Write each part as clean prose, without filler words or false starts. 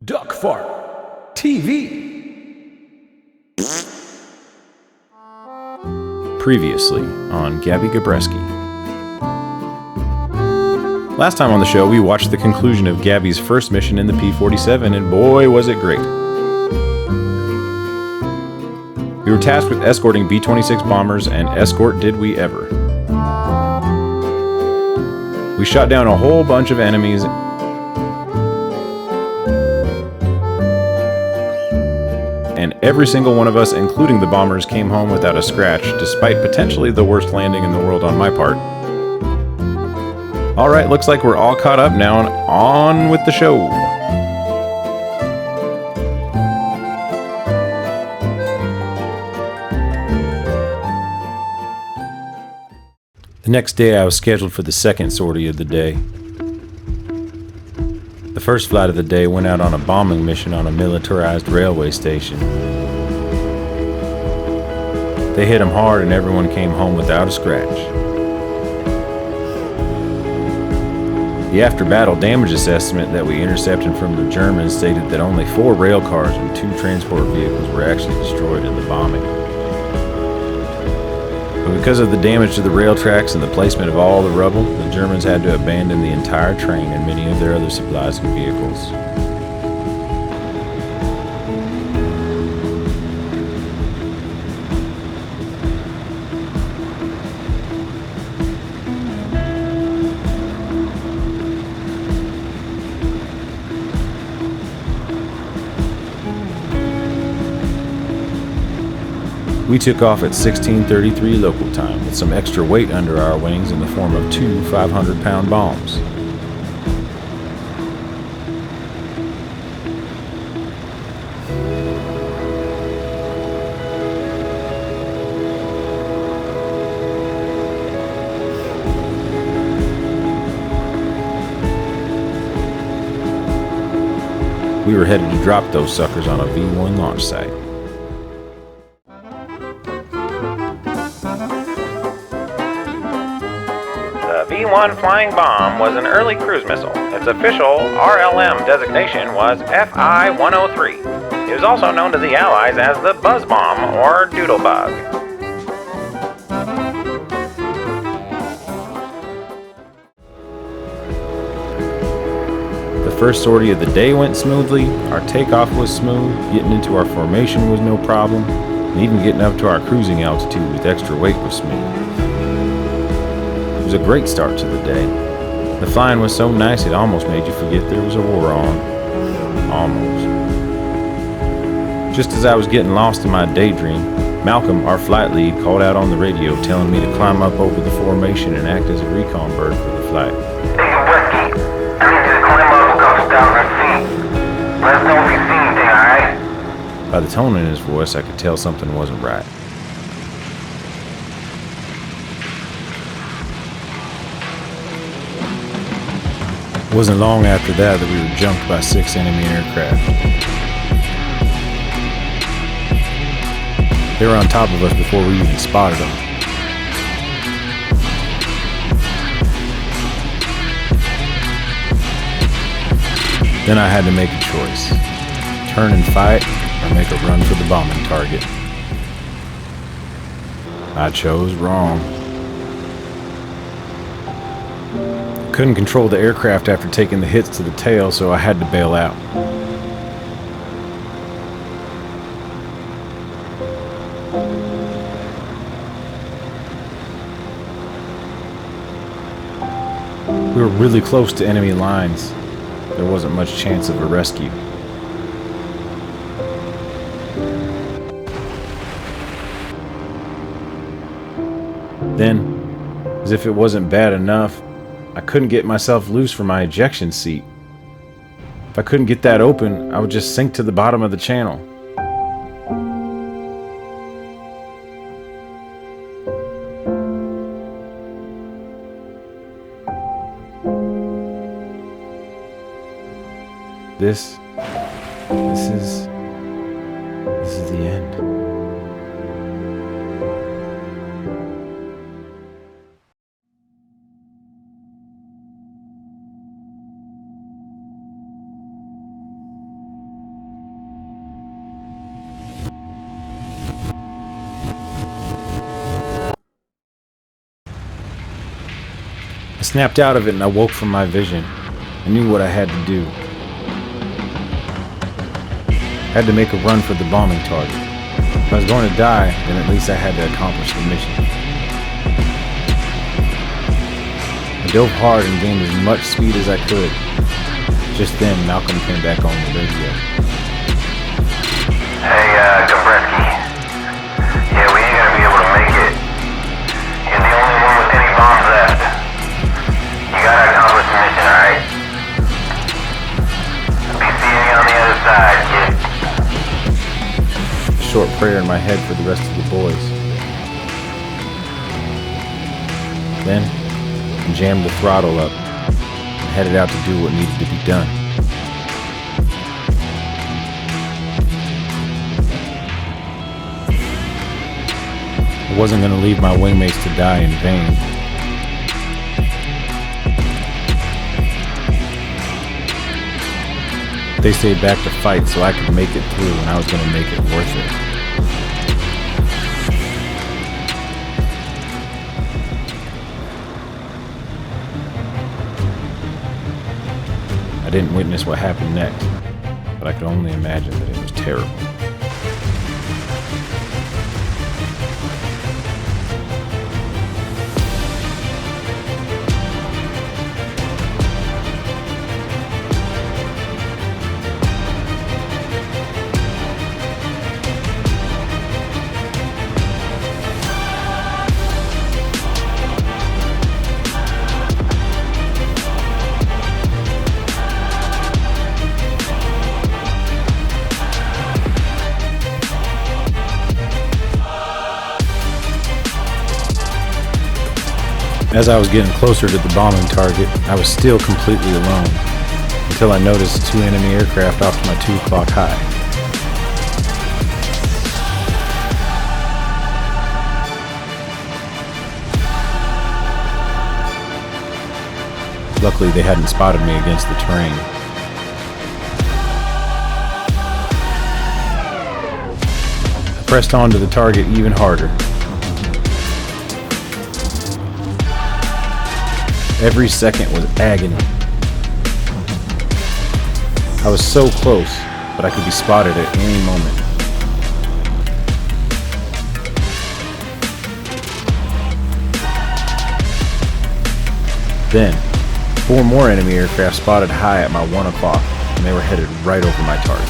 Duck Fart TV. Previously on Gabby Gabreski. Last time on the show, we watched the conclusion of Gabby's first mission in the P-47, and boy, was it great. We were tasked with escorting B-26 bombers, and escort did we ever. We shot down a whole bunch of enemies, and every single one of us, including the bombers, came home without a scratch, despite potentially the worst landing in the world on my part. Alright, looks like we're all caught up now, and on with the show. The next day I was scheduled for the second sortie of the day. The first flight of the day went out on a bombing mission on a militarized railway station. They hit them hard and everyone came home without a scratch. The after-battle damage assessment that we intercepted from the Germans stated that only 4 rail cars and 2 transport vehicles were actually destroyed in the bombing. But because of the damage to the rail tracks and the placement of all the rubble, the Germans had to abandon the entire train and many of their other supplies and vehicles. We took off at 16:33 local time with some extra weight under our wings in the form of 2 500-pound bombs. We were headed to drop those suckers on a V-1 launch site. The V-1 flying bomb was an early cruise missile. Its official RLM designation was FI-103. It was also known to the Allies as the Buzzbomb or Doodlebug. The first sortie of the day went smoothly, our takeoff was smooth, getting into our formation was no problem, and even getting up to our cruising altitude with extra weight was smooth. It was a great start to the day. The flying was so nice it almost made you forget there was a war on. Almost. Just as I was getting lost in my daydream, Malcolm, our flight lead, called out on the radio telling me to climb up over the formation and act as a recon bird for the flight. Hey, Gabreski, I need you to climb up and go down and see. Let us know if you see anything, alright? By the tone in his voice, I could tell something wasn't right. It wasn't long after that we were jumped by 6 enemy aircraft. They were on top of us before we even spotted them. Then I had to make a choice. Turn and fight, or make a run for the bombing target. I chose wrong. Couldn't control the aircraft after taking the hits to the tail, so I had to bail out. We were really close to enemy lines. There wasn't much chance of a rescue. Then, as if it wasn't bad enough, I couldn't get myself loose from my ejection seat. If I couldn't get that open, I would just sink to the bottom of the channel. This is the end. I snapped out of it and I woke from my vision. I knew what I had to do. I had to make a run for the bombing target. If I was going to die, then at least I had to accomplish the mission. I dove hard and gained as much speed as I could. Just then, Malcolm came back on the radio. Hey, Gabreski. Yeah, we ain't gonna be able to make it. You're the only one with any bombs left. You gotta accomplish the mission, alright? Be seeing you on the other side, kid. A short prayer in my head for the rest of the boys. Then, I jammed the throttle up and headed out to do what needed to be done. I wasn't going to leave my wingmates to die in vain. They stayed back to fight so I could make it through, and I was going to make it worth it. I didn't witness what happened next, but I could only imagine that it was terrible. As I was getting closer to the bombing target, I was still completely alone, until I noticed 2 enemy aircraft off to my 2 o'clock high. Luckily, they hadn't spotted me against the terrain. I pressed on to the target even harder. Every second was agony. I was so close, but I could be spotted at any moment. Then, 4 more enemy aircraft spotted high at my 1 o'clock, and they were headed right over my target.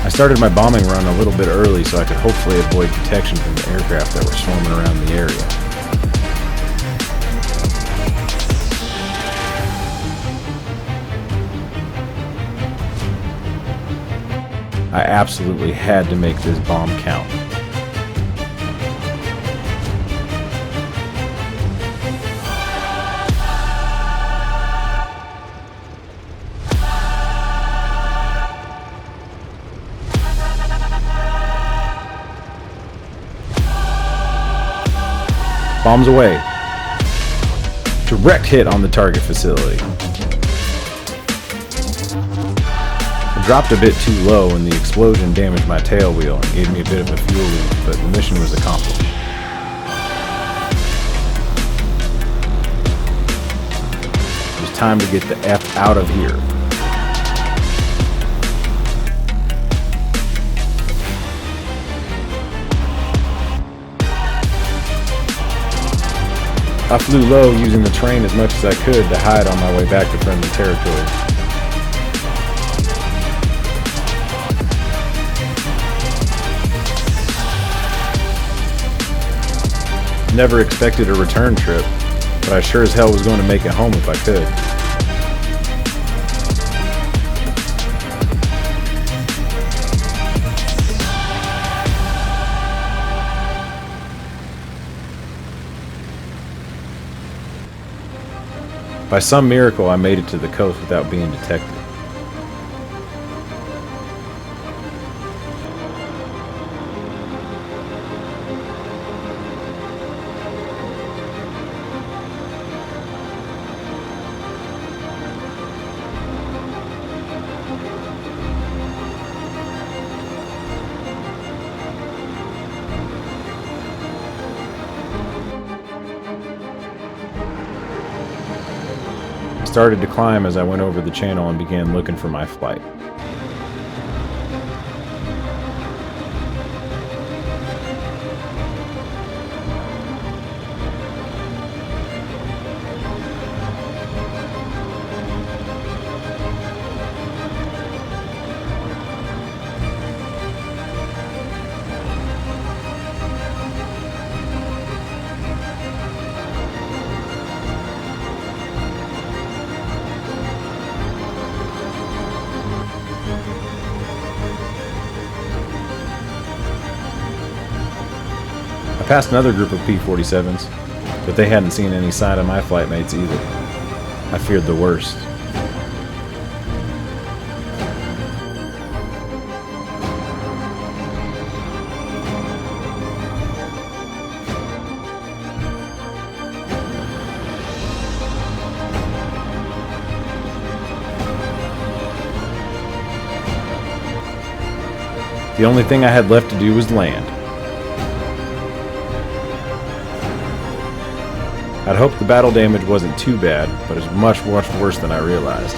I started my bombing run a little bit early so I could hopefully avoid detection from the aircraft that were swarming around the area. I absolutely had to make this bomb count. Bombs away. Direct hit on the target facility. I dropped a bit too low and the explosion damaged my tail wheel and gave me a bit of a fuel leak, but the mission was accomplished. It was time to get the F out of here. I flew low using the terrain as much as I could to hide on my way back to friendly territory. Never expected a return trip, but I sure as hell was going to make it home if I could. By some miracle, I made it to the coast without being detected. started to climb as I went over the channel and began looking for my flight. I passed another group of P-47s, but they hadn't seen any sign of my flight mates either. I feared the worst. The only thing I had left to do was land. I'd hoped the battle damage wasn't too bad, but it was much worse than I realized.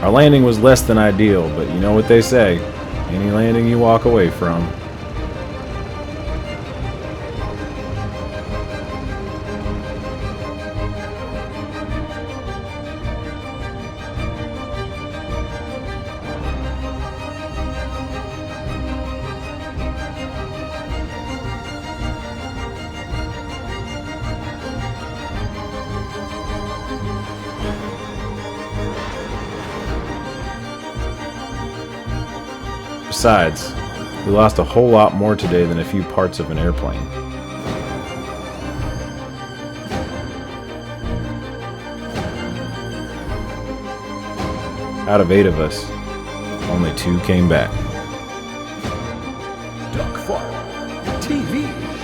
Our landing was less than ideal, but you know what they say, any landing you walk away from. Besides, we lost a whole lot more today than a few parts of an airplane. Out of 8 of us, only 2 came back. Duck Farm TV.